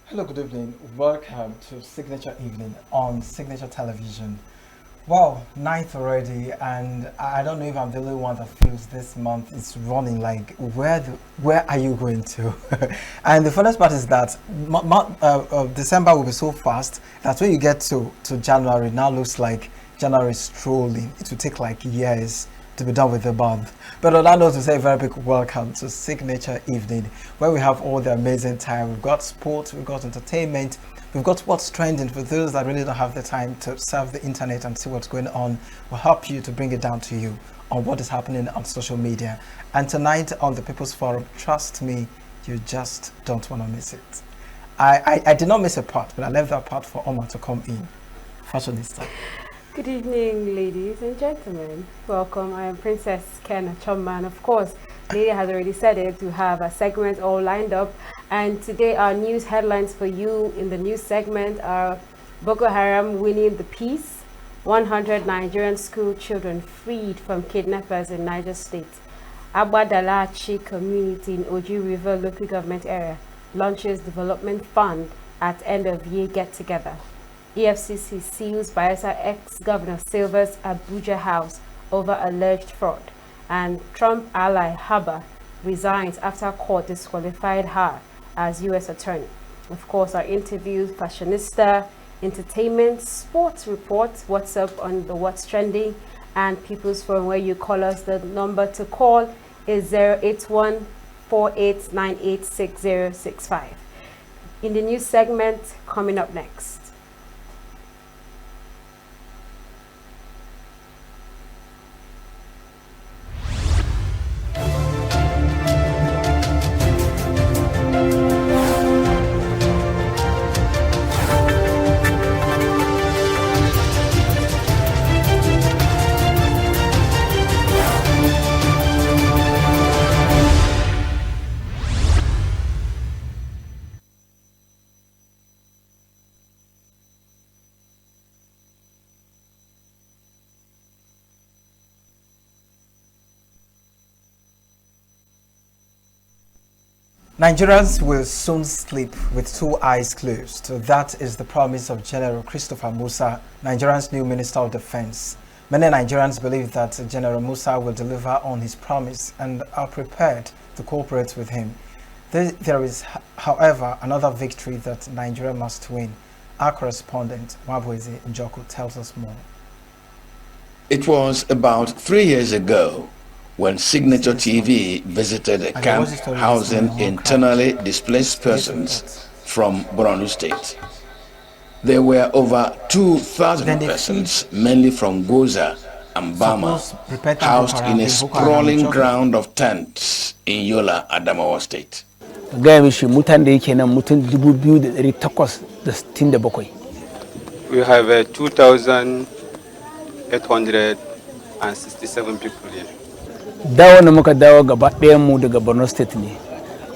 Hello, good evening. Welcome to Signature Evening on Signature Television. Wow, ninth already, and I don't know if I'm the only one that feels this month is running. Like, where are you going to? And the funniest part is that December will be so fast that when you get to January, now looks like January is strolling. It will take like years to be done with the month. But on that note, to say a very big welcome to Signature Evening, where we have all the amazing time. We've got sports, we've got entertainment, we've got what's trending. For those that really don't have the time to surf the internet and see what's going on, we'll help you to bring it down to you on what is happening on social media. And tonight on the People's Forum, trust me, you just don't want to miss it. I did not miss a part, but I left that part for Omar to come in. Fashionista. Good evening, ladies and gentlemen. Welcome. I am Princess Ken Chomman. Of course, Lady has already said it. We have a segment all lined up. And today our news headlines for you in the news segment are Boko Haram winning the peace, 100 Nigerian school children freed from kidnappers in Niger State, Abadalachi community in Oji River local government area launches development fund at end of year get-together. EFCC seals Bayelsa ex-governor Silva's Abuja house over alleged fraud, and Trump ally Haba resigns after court disqualified her as U.S. attorney. Of course, our interviews, fashionista, entertainment, sports reports, what's up on the what's trending, and People's Forum, where you call us. The number to call is 081-4898-6065. In the news segment, coming up next. Nigerians will soon sleep with two eyes closed. That is the promise of General Christopher Musa, Nigeria's new Minister of Defense. Many Nigerians believe that General Musa will deliver on his promise and are prepared to cooperate with him. There is, however, another victory that Nigeria must win. Our correspondent, Mabweze Njoku, tells us more. It was about 3 years ago when Signature TV visited a camp housing internally displaced persons from Borno State. There were over 2,000 persons, mainly from Goza and Bama, housed in a sprawling ground of tents in Yola, Adamawa State. We have 2,867 people here. Dawo na muka dawo gaba ɗayan mu daga Borno State ne,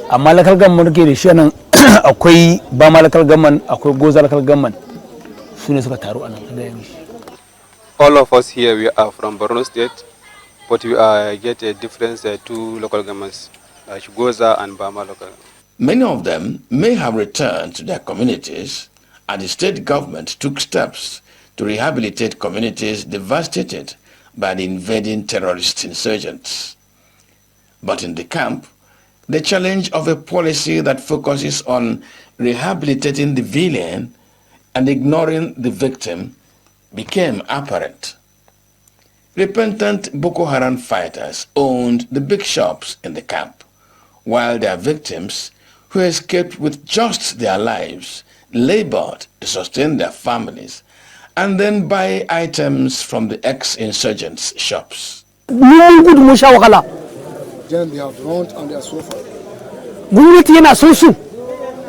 amma local government ke da shi nan akwai Bama local government, akwai Goza local government, su ne suka taru a nan. All of us here, we are from Borno State, but we get a difference two local governments, like Goza and Bama local. Many of them may have returned to their communities, and the state government took steps to rehabilitate communities devastated by the invading terrorist insurgents. But in the camp, the challenge of a policy that focuses on rehabilitating the villain and ignoring the victim became apparent. Repentant Boko Haram fighters owned the big shops in the camp, while their victims, who escaped with just their lives, labored to sustain their families and then buy items from the ex-insurgents' shops. Then they have run and they are suffering.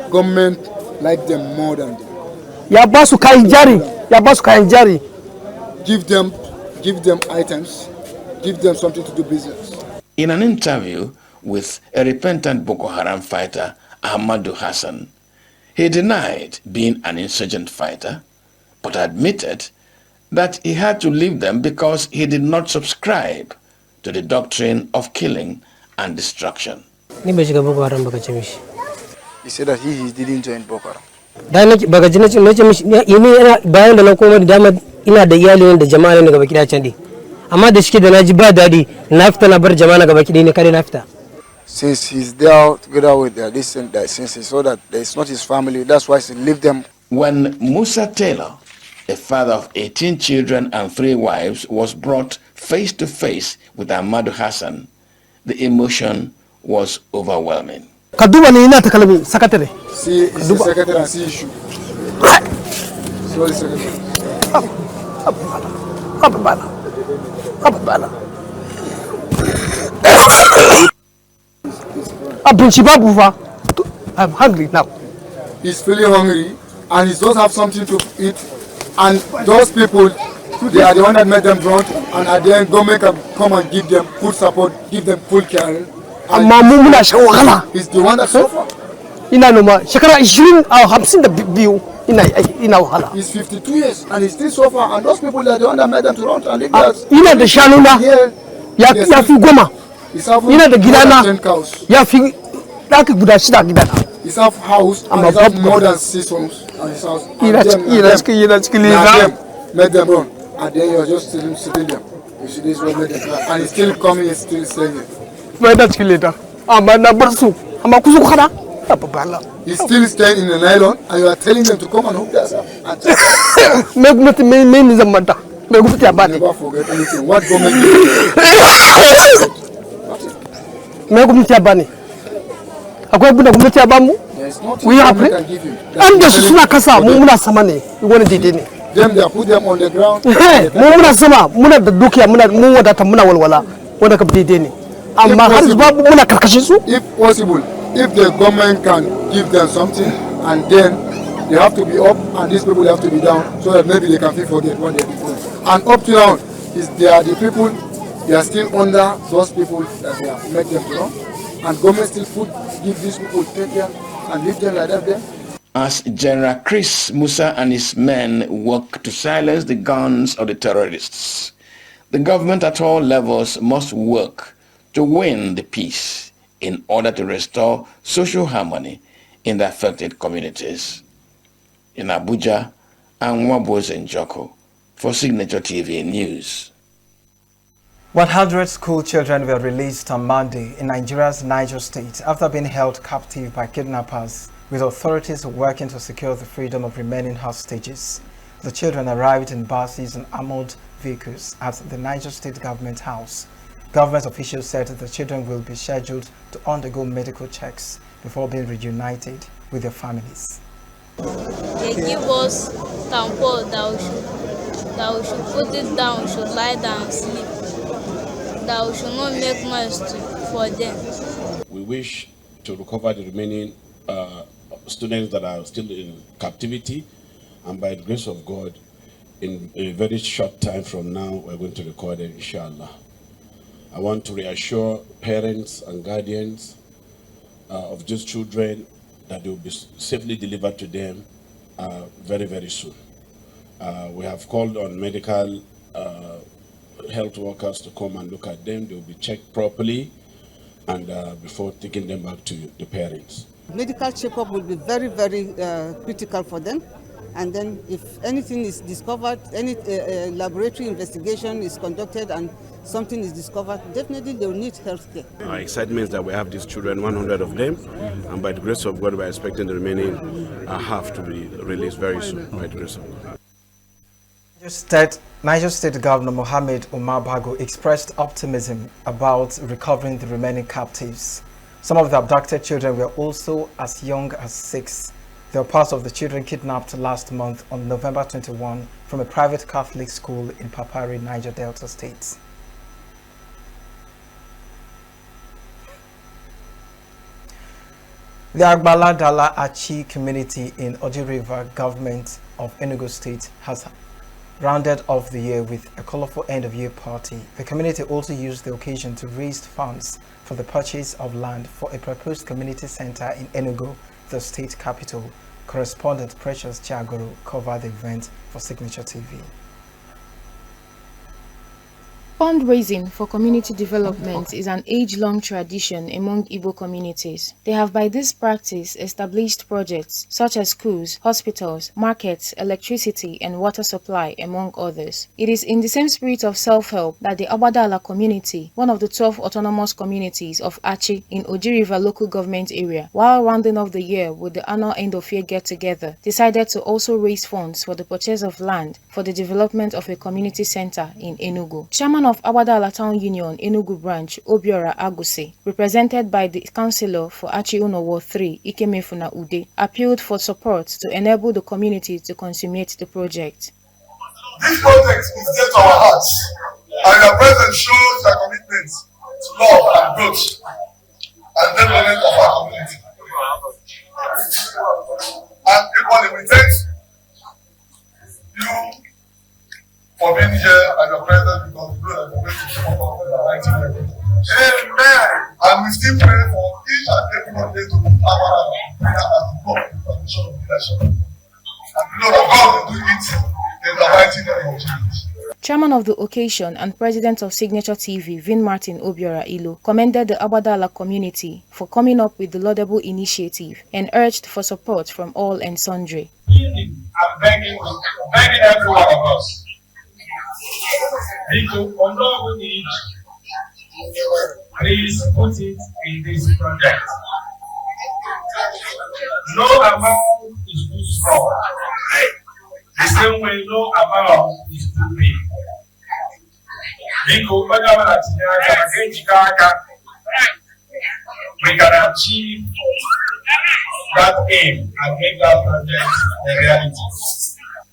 Government like them more than them. Give them items, give them something to do business. In an interview with a repentant Boko Haram fighter, Ahmadu Hassan, he denied being an insurgent fighter, but admitted that he had to leave them because he did not subscribe to the doctrine of killing and destruction. He said that he didn't join Boko Haram. da nake baga ji nace mishi ini ina bayan da na koma da dama ina da iyali da jama'a ne gaba kida can dai amma da shike da naji ba dadi na fita na bar jama'a na gaba kida ne kare na fita. Since he's there together with their distant since he saw that it's not his family, that's why he leave them. When Musa Taylor, a father of 18 children and 3 wives, was brought face to face with Ahmadu Hassan, the emotion was overwhelming. Kaduba ni ina takalmi secretary. See the secretary and see issue. See what the secretary. I'm hungry now. He's feeling hungry and he does have something to eat, and those people, they are the one that made them drunk, and at the end government can come and give them full support, give them full care. Amma mu muna shan wahala. He's the one that suffer. Ina noma shekara 20 a 52 ina wahala. He's 52 years and he still suffer, and those people are the one that made them to run and live there. Ina da shanu na ya fi goma. Ina da gidana ya fi daki guda shida gidana. He's have house and he's have more than 6 homes and his house. Ina cikin leza. Made them run, and then he was just sitting there. You see this one made them run, and he's still coming, he's still staying here. He's still staying in the nylon, and you are telling them to come and hook themselves. Never forget anything. What government did? We are I'm just suna kasa mu muna sama ne wani dide ne. Them they put them on the ground. Mu muna sama muna da dukiya muna mu wadata muna walwala wanda ka dide ne. Amma har babu muna karkashin su. If possible, if the government can give them something, and then they have to be up and these people have to be down, so that maybe they can forget what they're doing. And up to now, they are the people, they are still under those people that they have made them to run, and government still give these people take care and leave them like that there. As General Chris Musa and his men work to silence the guns of the terrorists, the government at all levels must work to win the peace in order to restore social harmony in the affected communities. In Abuja, I'm Waboz Njoko for Signature TV News. 100 school children were released on Monday in Nigeria's Niger State after being held captive by kidnappers, with authorities working to secure the freedom of remaining hostages. The children arrived in buses and armored vehicles at the Niger State Government House. Government officials said that the children will be scheduled to undergo medical checks before being reunited with their families. They give us tampon that we should put it down, we should lie down and sleep, that we should not make noise for them. We wish to recover the remaining students that are still in captivity, and by the grace of God, in a very short time from now, we're going to record it, inshallah. I want to reassure parents and guardians of these children that they will be safely delivered to them very, very soon. We have called on medical health workers to come and look at them. They will be checked properly and before taking them back to the parents. Medical checkup will be very, very critical for them. And then if anything is discovered, any laboratory investigation is conducted and something is discovered, definitely they will need health care. Our excitement is that we have these children, 100 of them, and by the grace of God, we're expecting the remaining half to be released very soon, by the grace of God. Niger State Governor Mohammed Umar Bago expressed optimism about recovering the remaining captives. Some of the abducted children were also as young as 6. They were part of the children kidnapped last month on November 21 from a private Catholic school in Papari, Niger Delta State. The Agbala Dala Achi community in Oji River, government of Enugu State, has rounded off the year with a colorful end-of-year party. The community also used the occasion to raise funds for the purchase of land for a proposed community center in Enugu, the state capital. Correspondent Precious Chiagoro covered the event for Signature TV. Fundraising for community development is an age-long tradition among Igbo communities. They have by this practice established projects such as schools, hospitals, markets, electricity and water supply, among others. It is in the same spirit of self-help that the Abadala community, one of the 12 autonomous communities of Achi in Oji River local government area, while rounding off the year with the annual end-of-year get-together, decided to also raise funds for the purchase of land for the development of a community center in Enugu. Chairman of Abadala Town Union Enugu branch, Obiora Aguse, represented by the councillor for Achi Unowo 3, Ikemefuna Ude, appealed for support to enable the community to consummate the project. This project is dear to our hearts, and your presence shows your commitment to love and growth and development of our community. And equally, we thank you for being here and your presence, because we know that you're going to support us in the mighty name. Amen. And we still pray for each and every one day to put our prayer as God in the condition of leadership. And we know that God will do it in the mighty name of Jesus. Chairman of the occasion and president of Signature TV, Vin Martin Obiora Ilo, commended the Abadala community for coming up with the laudable initiative and urged for support from all and sundry. I'm begging every one of us. Please put it in this project. No amount is too small. The same way no amount is too big. We can achieve that aim and make that project a reality.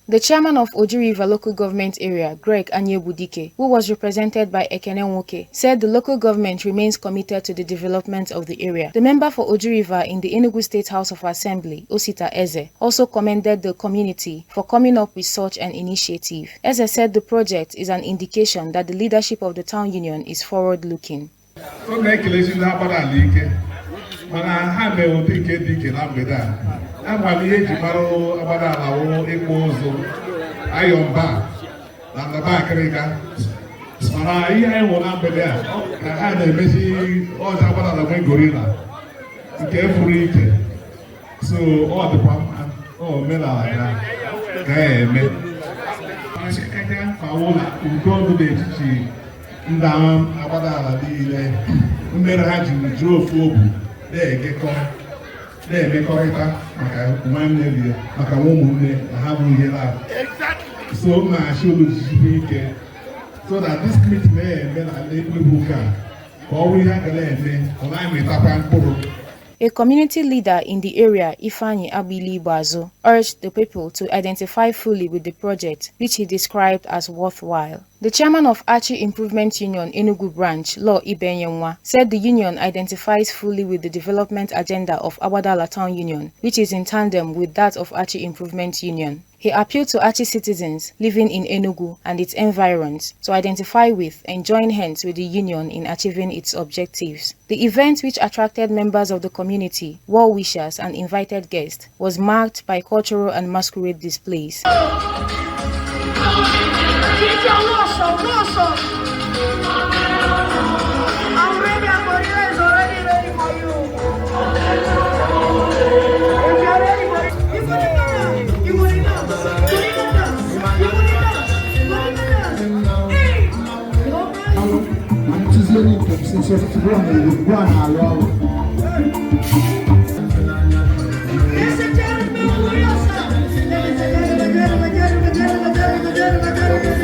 The chairman of Oji River local government area, Greg Anyebudike, who was represented by Ekene Nwoke, said the local government remains committed to the development of the area. The member for Oji River in the Enugu State House of Assembly, Osita Eze, also commended the community for coming up with such an initiative. Eze said the project is an indication that the leadership of the town union is forward-looking. I'm here tomorrow about our equals iron bar and the back. I won't be there. I had a messy all about the way gorilla. Carefully. So, all the pump, oh, Mela, I can't follow that. Go to the teaching down about the Mera drove over. There, get caught. So my should so that this meeting A community leader in the area, Ifani Abili Bazo, urged the people to identify fully with the project, which he described as worthwhile. The chairman of Achi Improvement Union Enugu branch, Law Ibenyenwa, said the union identifies fully with the development agenda of Abadala Town Union, which is in tandem with that of Achi Improvement Union. He appealed to Achi citizens living in Enugu and its environs to identify with and join hands with the union in achieving its objectives. The event, which attracted members of the community, well-wishers and invited guests, was marked by cultural and masquerade displays.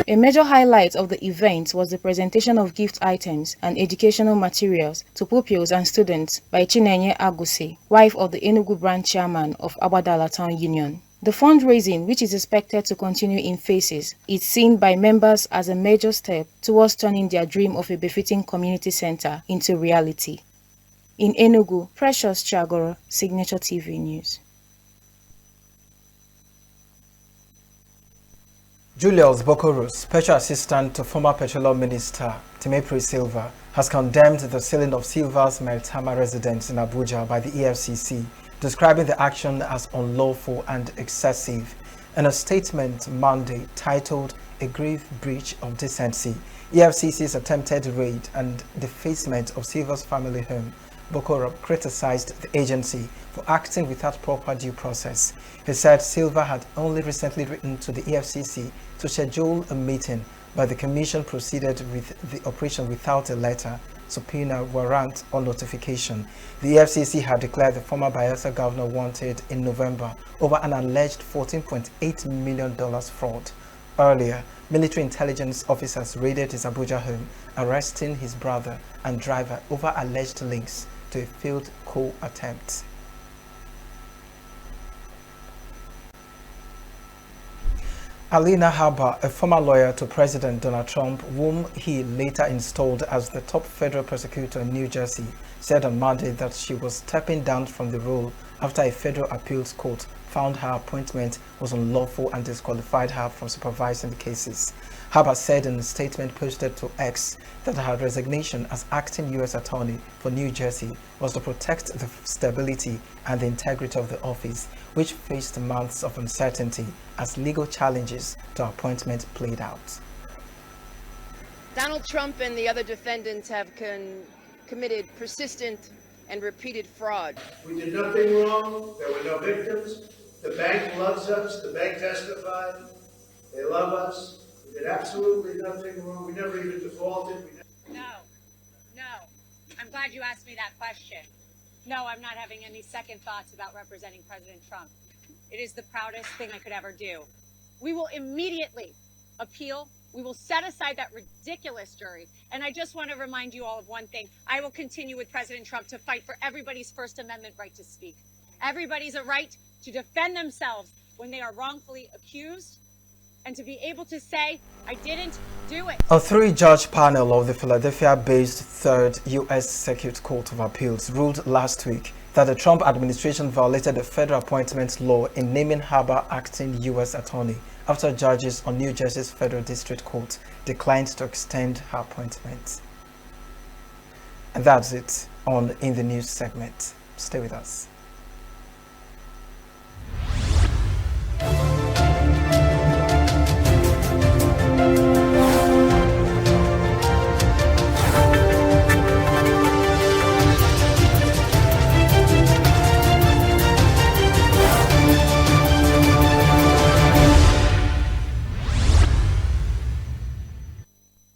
A major highlight of the event was the presentation of gift items and educational materials to pupils and students by Chinenye Aguse, wife of the Enugu branch chairman of Abadala Town Union. The fundraising, which is expected to continue in phases, is seen by members as a major step towards turning their dream of a befitting community center into reality. In Enugu, Precious Chagoro, Signature TV News. Julius Bokoro, Special Assistant to former Petroleum Minister Timepri Silva, has condemned the sealing of Silva's Maritama residence in Abuja by the EFCC, describing the action as unlawful and excessive. In a statement Monday titled a grave breach of decency. EFCC's attempted raid and defacement of Silva's family home. Boko Haram criticized the agency for acting without proper due process. He said Silva had only recently written to the EFCC to schedule a meeting, but the commission proceeded with the operation without a letter, subpoena, warrant, or notification. The EFCC had declared the former Bayelsa governor wanted in November over an alleged $14.8 million fraud. Earlier, military intelligence officers raided his Abuja home, arresting his brother and driver over alleged links to a failed coup attempt. Alina Harbour, a former lawyer to President Donald Trump, whom he later installed as the top federal prosecutor in New Jersey, said on Monday that she was stepping down from the role after a federal appeals court found her appointment was unlawful and disqualified her from supervising the cases. Harbour said in a statement posted to X that her resignation as acting U.S. Attorney for New Jersey was to protect the stability and the integrity of the office, which faced months of uncertainty as legal challenges to her appointment played out. Donald Trump and the other defendants have committed persistent and repeated fraud. We did nothing wrong. There were no victims. The bank loves us. The bank testified. They love us. We did absolutely nothing wrong. We never even defaulted. No. I'm glad you asked me that question. No, I'm not having any second thoughts about representing President Trump. It is the proudest thing I could ever do. We will immediately appeal. We will set aside that ridiculous jury. And I just want to remind you all of one thing. I will continue with President Trump to fight for everybody's First Amendment right to speak. Everybody's a right to defend themselves when they are wrongfully accused and to be able to say, I didn't do it. A three-judge panel of the Philadelphia-based Third U.S. Circuit Court of Appeals ruled last week that the Trump administration violated the federal appointment law in naming Harbour acting U.S. Attorney after judges on New Jersey's Federal District Court declined to extend her appointment. And that's it on In the News segment. Stay with us.